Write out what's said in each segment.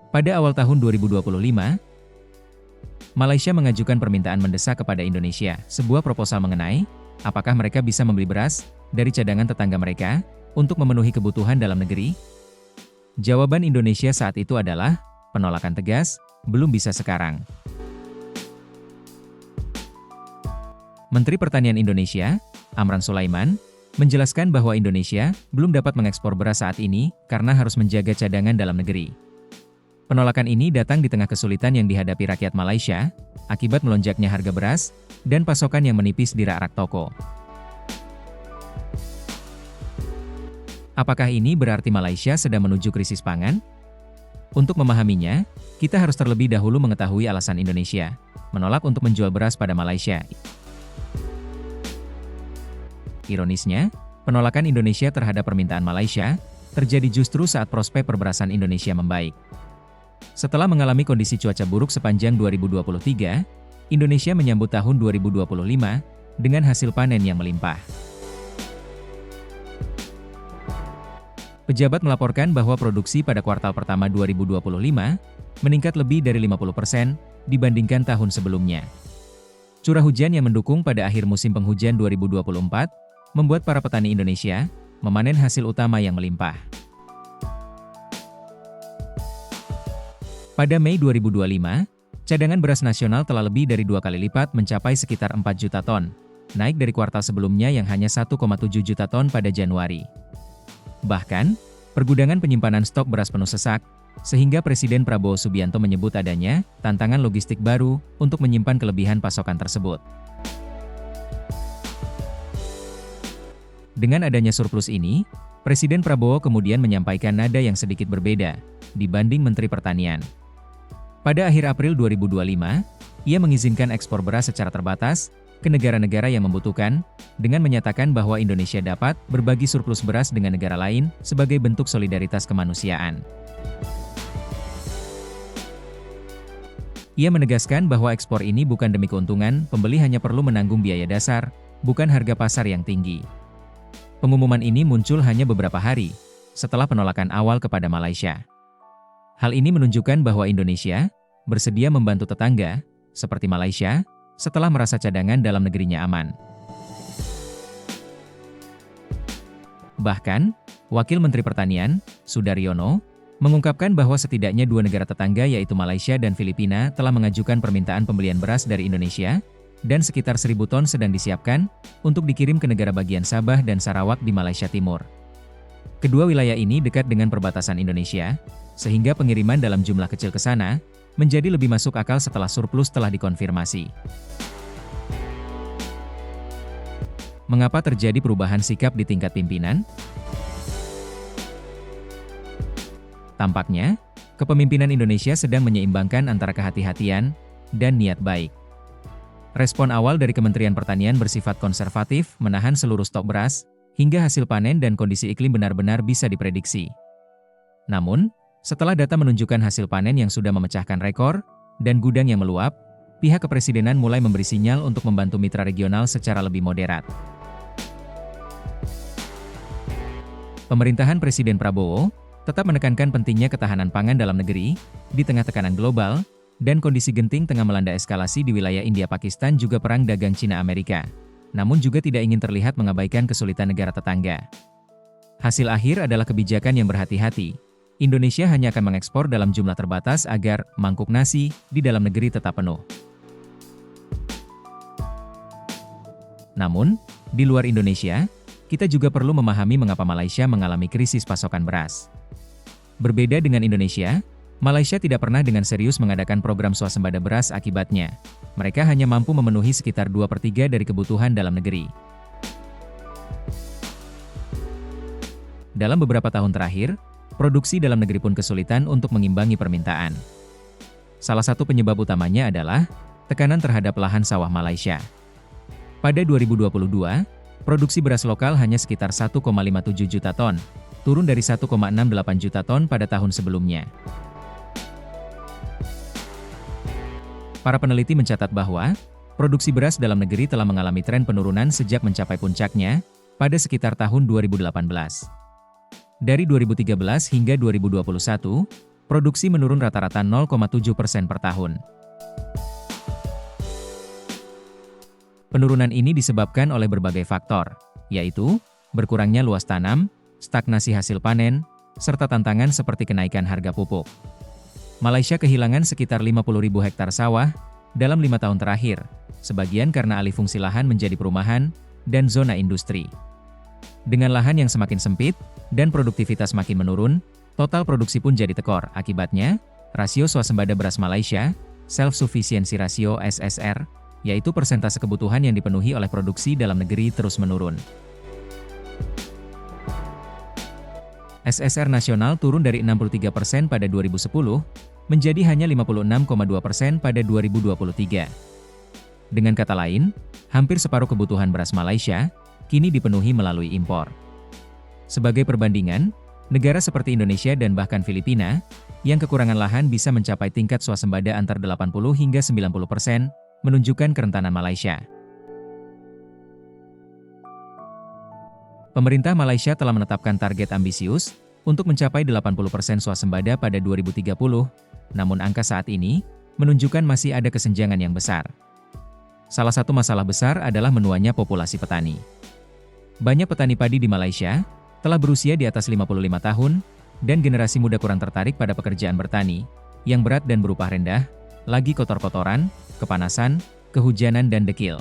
Pada awal tahun 2025, Malaysia mengajukan permintaan mendesak kepada Indonesia, sebuah proposal mengenai apakah mereka bisa membeli beras dari cadangan tetangga mereka untuk memenuhi kebutuhan dalam negeri. Jawaban Indonesia saat itu adalah penolakan tegas, belum bisa sekarang. Menteri Pertanian Indonesia, Amran Sulaiman, menjelaskan bahwa Indonesia belum dapat mengekspor beras saat ini karena harus menjaga cadangan dalam negeri. Penolakan ini datang di tengah kesulitan yang dihadapi rakyat Malaysia akibat melonjaknya harga beras dan pasokan yang menipis di rak-rak toko. Apakah ini berarti Malaysia sedang menuju krisis pangan? Untuk memahaminya, kita harus terlebih dahulu mengetahui alasan Indonesia menolak untuk menjual beras pada Malaysia. Ironisnya, penolakan Indonesia terhadap permintaan Malaysia terjadi justru saat prospek perberasan Indonesia membaik. Setelah mengalami kondisi cuaca buruk sepanjang 2023, Indonesia menyambut tahun 2025 dengan hasil panen yang melimpah. Pejabat melaporkan bahwa produksi pada kuartal pertama 2025 meningkat lebih dari 50% dibandingkan tahun sebelumnya. Curah hujan yang mendukung pada akhir musim penghujan 2024 membuat para petani Indonesia memanen hasil utama yang melimpah. Pada Mei 2025, cadangan beras nasional telah lebih dari 2 kali lipat mencapai sekitar 4 juta ton, naik dari kuartal sebelumnya yang hanya 1,7 juta ton pada Januari. Bahkan, pergudangan penyimpanan stok beras penuh sesak, sehingga Presiden Prabowo Subianto menyebut adanya tantangan logistik baru untuk menyimpan kelebihan pasokan tersebut. Dengan adanya surplus ini, Presiden Prabowo kemudian menyampaikan nada yang sedikit berbeda dibanding Menteri Pertanian. Pada akhir April 2025, ia mengizinkan ekspor beras secara terbatas ke negara-negara yang membutuhkan, dengan menyatakan bahwa Indonesia dapat berbagi surplus beras dengan negara lain sebagai bentuk solidaritas kemanusiaan. Ia menegaskan bahwa ekspor ini bukan demi keuntungan, pembeli hanya perlu menanggung biaya dasar, bukan harga pasar yang tinggi. Pengumuman ini muncul hanya beberapa hari setelah penolakan awal kepada Malaysia. Hal ini menunjukkan bahwa Indonesia bersedia membantu tetangga, seperti Malaysia, setelah merasa cadangan dalam negerinya aman. Bahkan, Wakil Menteri Pertanian, Sudaryono, mengungkapkan bahwa setidaknya 2 negara tetangga yaitu Malaysia dan Filipina telah mengajukan permintaan pembelian beras dari Indonesia, dan sekitar 1.000 ton sedang disiapkan untuk dikirim ke negara bagian Sabah dan Sarawak di Malaysia Timur. Kedua wilayah ini dekat dengan perbatasan Indonesia, sehingga pengiriman dalam jumlah kecil ke sana menjadi lebih masuk akal setelah surplus telah dikonfirmasi. Mengapa terjadi perubahan sikap di tingkat pimpinan? Tampaknya, kepemimpinan Indonesia sedang menyeimbangkan antara kehati-hatian dan niat baik. Respon awal dari Kementerian Pertanian bersifat konservatif, menahan seluruh stok beras, hingga hasil panen dan kondisi iklim benar-benar bisa diprediksi. Namun, setelah data menunjukkan hasil panen yang sudah memecahkan rekor, dan gudang yang meluap, pihak kepresidenan mulai memberi sinyal untuk membantu mitra regional secara lebih moderat. Pemerintahan Presiden Prabowo tetap menekankan pentingnya ketahanan pangan dalam negeri, di tengah tekanan global, dan kondisi genting tengah melanda eskalasi di wilayah India-Pakistan juga perang dagang Cina-Amerika. Namun juga tidak ingin terlihat mengabaikan kesulitan negara tetangga. Hasil akhir adalah kebijakan yang berhati-hati. Indonesia hanya akan mengekspor dalam jumlah terbatas agar mangkuk nasi di dalam negeri tetap penuh. Namun, di luar Indonesia, kita juga perlu memahami mengapa Malaysia mengalami krisis pasokan beras. Berbeda dengan Indonesia, Malaysia tidak pernah dengan serius mengadakan program swasembada beras akibatnya. Mereka hanya mampu memenuhi sekitar 2/3 dari kebutuhan dalam negeri. Dalam beberapa tahun terakhir, produksi dalam negeri pun kesulitan untuk mengimbangi permintaan. Salah satu penyebab utamanya adalah tekanan terhadap lahan sawah Malaysia. Pada 2022, produksi beras lokal hanya sekitar 1,57 juta ton, turun dari 1,68 juta ton pada tahun sebelumnya. Para peneliti mencatat bahwa produksi beras dalam negeri telah mengalami tren penurunan sejak mencapai puncaknya pada sekitar tahun 2018. Dari 2013 hingga 2021, produksi menurun rata-rata 0,7% per tahun. Penurunan ini disebabkan oleh berbagai faktor, yaitu berkurangnya luas tanam, stagnasi hasil panen, serta tantangan seperti kenaikan harga pupuk. Malaysia kehilangan sekitar 50.000 hektar sawah dalam 5 tahun terakhir, sebagian karena alih fungsi lahan menjadi perumahan dan zona industri. Dengan lahan yang semakin sempit dan produktivitas makin menurun, total produksi pun jadi tekor. Akibatnya, rasio swasembada beras Malaysia, Self-Sufficiency Ratio (SSR), yaitu persentase kebutuhan yang dipenuhi oleh produksi dalam negeri terus menurun. SSR nasional turun dari 63% pada 2010, menjadi hanya 56,2% pada 2023. Dengan kata lain, hampir separuh kebutuhan beras Malaysia, kini dipenuhi melalui impor. Sebagai perbandingan, negara seperti Indonesia dan bahkan Filipina, yang kekurangan lahan bisa mencapai tingkat swasembada antar 80 hingga 90%, menunjukkan kerentanan Malaysia. Pemerintah Malaysia telah menetapkan target ambisius untuk mencapai 80% swasembada pada 2030, namun angka saat ini menunjukkan masih ada kesenjangan yang besar. Salah satu masalah besar adalah menuanya populasi petani. Banyak petani padi di Malaysia telah berusia di atas 55 tahun, dan generasi muda kurang tertarik pada pekerjaan bertani, yang berat dan berupah rendah, lagi kotor-kotoran, kepanasan, kehujanan dan dekil.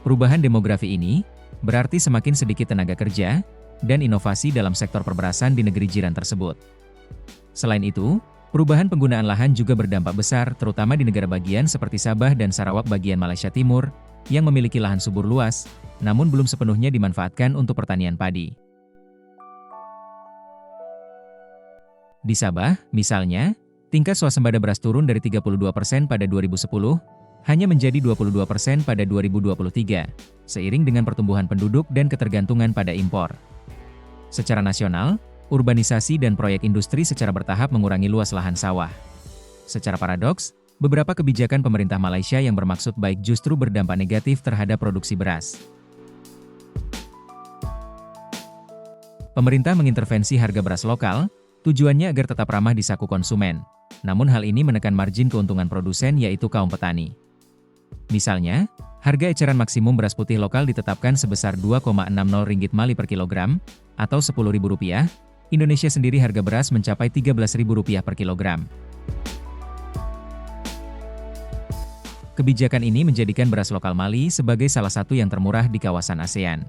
Perubahan demografi ini berarti semakin sedikit tenaga kerja dan inovasi dalam sektor perberasan di negeri jiran tersebut. Selain itu, perubahan penggunaan lahan juga berdampak besar terutama di negara bagian seperti Sabah dan Sarawak bagian Malaysia Timur yang memiliki lahan subur luas, namun belum sepenuhnya dimanfaatkan untuk pertanian padi. Di Sabah, misalnya, tingkat swasembada beras turun dari 32% pada 2010, hanya menjadi 22% pada 2023, seiring dengan pertumbuhan penduduk dan ketergantungan pada impor. Secara nasional, urbanisasi dan proyek industri secara bertahap mengurangi luas lahan sawah. Secara paradoks, beberapa kebijakan pemerintah Malaysia yang bermaksud baik justru berdampak negatif terhadap produksi beras. Pemerintah mengintervensi harga beras lokal, tujuannya agar tetap ramah di saku konsumen. Namun hal ini menekan margin keuntungan produsen yaitu kaum petani. Misalnya, harga eceran maksimum beras putih lokal ditetapkan sebesar Rp2,60 Mali per kilogram, atau Rp10.000. Indonesia sendiri harga beras mencapai Rp13.000 per kilogram. Kebijakan ini menjadikan beras lokal Mali sebagai salah satu yang termurah di kawasan ASEAN.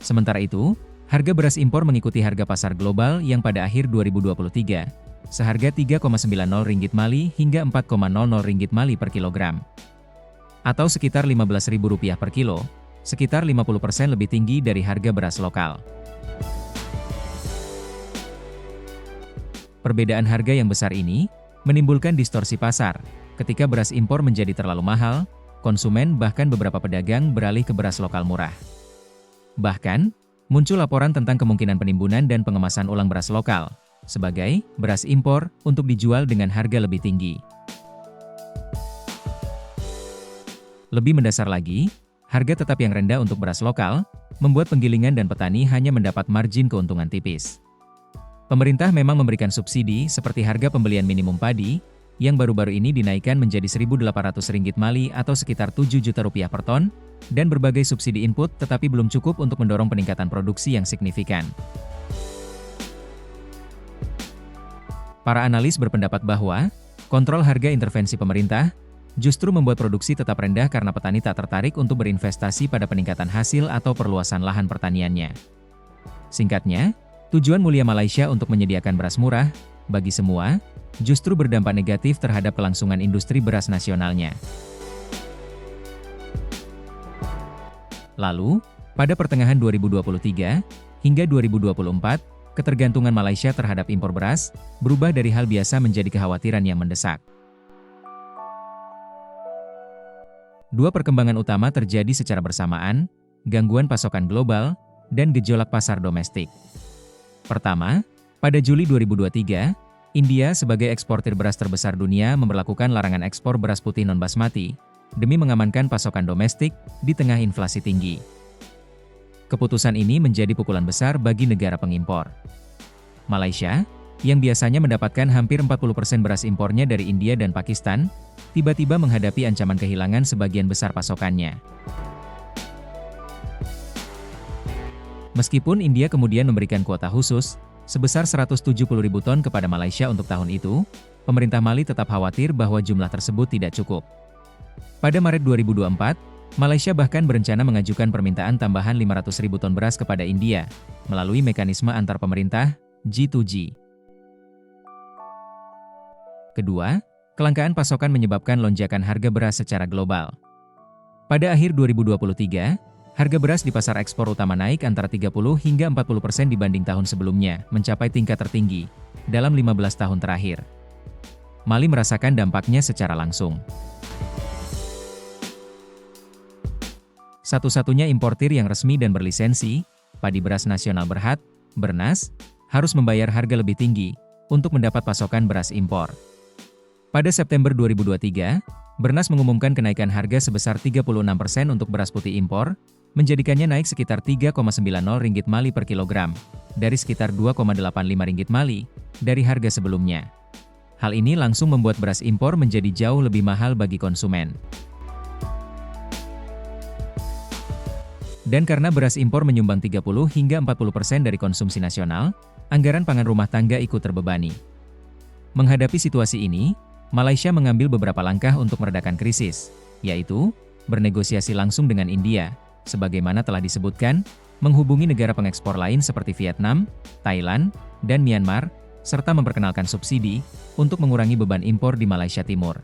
Sementara itu, harga beras impor mengikuti harga pasar global yang pada akhir 2023, seharga Rp3,90 Mali hingga Rp4,00 Mali per kilogram. Atau sekitar Rp15.000 per kilo, sekitar 50% lebih tinggi dari harga beras lokal. Perbedaan harga yang besar ini menimbulkan distorsi pasar. Ketika beras impor menjadi terlalu mahal, konsumen bahkan beberapa pedagang beralih ke beras lokal murah. Bahkan, muncul laporan tentang kemungkinan penimbunan dan pengemasan ulang beras lokal, sebagai beras impor untuk dijual dengan harga lebih tinggi. Lebih mendasar lagi, harga tetap yang rendah untuk beras lokal, membuat penggilingan dan petani hanya mendapat margin keuntungan tipis. Pemerintah memang memberikan subsidi seperti harga pembelian minimum padi, yang baru-baru ini dinaikkan menjadi Rp1.800 Mali atau sekitar Rp7 juta per ton, dan berbagai subsidi input tetapi belum cukup untuk mendorong peningkatan produksi yang signifikan. Para analis berpendapat bahwa, kontrol harga intervensi pemerintah, justru membuat produksi tetap rendah karena petani tak tertarik untuk berinvestasi pada peningkatan hasil atau perluasan lahan pertaniannya. Singkatnya, tujuan mulia Malaysia untuk menyediakan beras murah, bagi semua, justru berdampak negatif terhadap kelangsungan industri beras nasionalnya. Lalu, pada pertengahan 2023 hingga 2024, ketergantungan Malaysia terhadap impor beras berubah dari hal biasa menjadi kekhawatiran yang mendesak. Dua perkembangan utama terjadi secara bersamaan, gangguan pasokan global, dan gejolak pasar domestik. Pertama, pada Juli 2023, India sebagai eksportir beras terbesar dunia memberlakukan larangan ekspor beras putih non-basmati, demi mengamankan pasokan domestik di tengah inflasi tinggi. Keputusan ini menjadi pukulan besar bagi negara pengimpor. Malaysia, yang biasanya mendapatkan hampir 40% beras impornya dari India dan Pakistan, tiba-tiba menghadapi ancaman kehilangan sebagian besar pasokannya. Meskipun India kemudian memberikan kuota khusus, sebesar 170.000 ton kepada Malaysia untuk tahun itu, pemerintah Mali tetap khawatir bahwa jumlah tersebut tidak cukup. Pada Maret 2024, Malaysia bahkan berencana mengajukan permintaan tambahan 500.000 ton beras kepada India, melalui mekanisme antar pemerintah, G2G. Kedua, kelangkaan pasokan menyebabkan lonjakan harga beras secara global. Pada akhir 2023, harga beras di pasar ekspor utama naik antara 30 hingga 40% dibanding tahun sebelumnya, mencapai tingkat tertinggi dalam 15 tahun terakhir. Mali merasakan dampaknya secara langsung. Satu-satunya importir yang resmi dan berlisensi, Padi Beras Nasional Berhad, Bernas, harus membayar harga lebih tinggi untuk mendapat pasokan beras impor. Pada September 2023, Bernas mengumumkan kenaikan harga sebesar 36% untuk beras putih impor, menjadikannya naik sekitar Rp3,90 Mali per kilogram, dari sekitar Rp2,85 Mali, dari harga sebelumnya. Hal ini langsung membuat beras impor menjadi jauh lebih mahal bagi konsumen. Dan karena beras impor menyumbang 30 hingga 40% dari konsumsi nasional, anggaran pangan rumah tangga ikut terbebani. Menghadapi situasi ini, Malaysia mengambil beberapa langkah untuk meredakan krisis, yaitu bernegosiasi langsung dengan India, sebagaimana telah disebutkan, menghubungi negara pengekspor lain seperti Vietnam, Thailand, dan Myanmar, serta memperkenalkan subsidi untuk mengurangi beban impor di Malaysia Timur.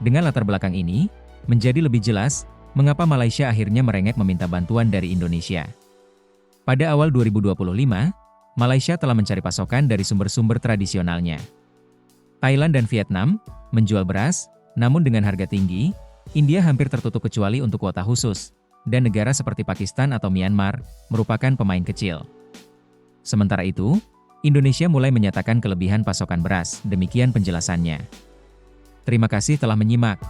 Dengan latar belakang ini, menjadi lebih jelas, mengapa Malaysia akhirnya merengek meminta bantuan dari Indonesia. Pada awal 2025, Malaysia telah mencari pasokan dari sumber-sumber tradisionalnya. Thailand dan Vietnam menjual beras, namun dengan harga tinggi. India hampir tertutup kecuali untuk kuota khusus, dan negara seperti Pakistan atau Myanmar merupakan pemain kecil. Sementara itu, Indonesia mulai menyatakan kelebihan pasokan beras, demikian penjelasannya. Terima kasih telah menyimak.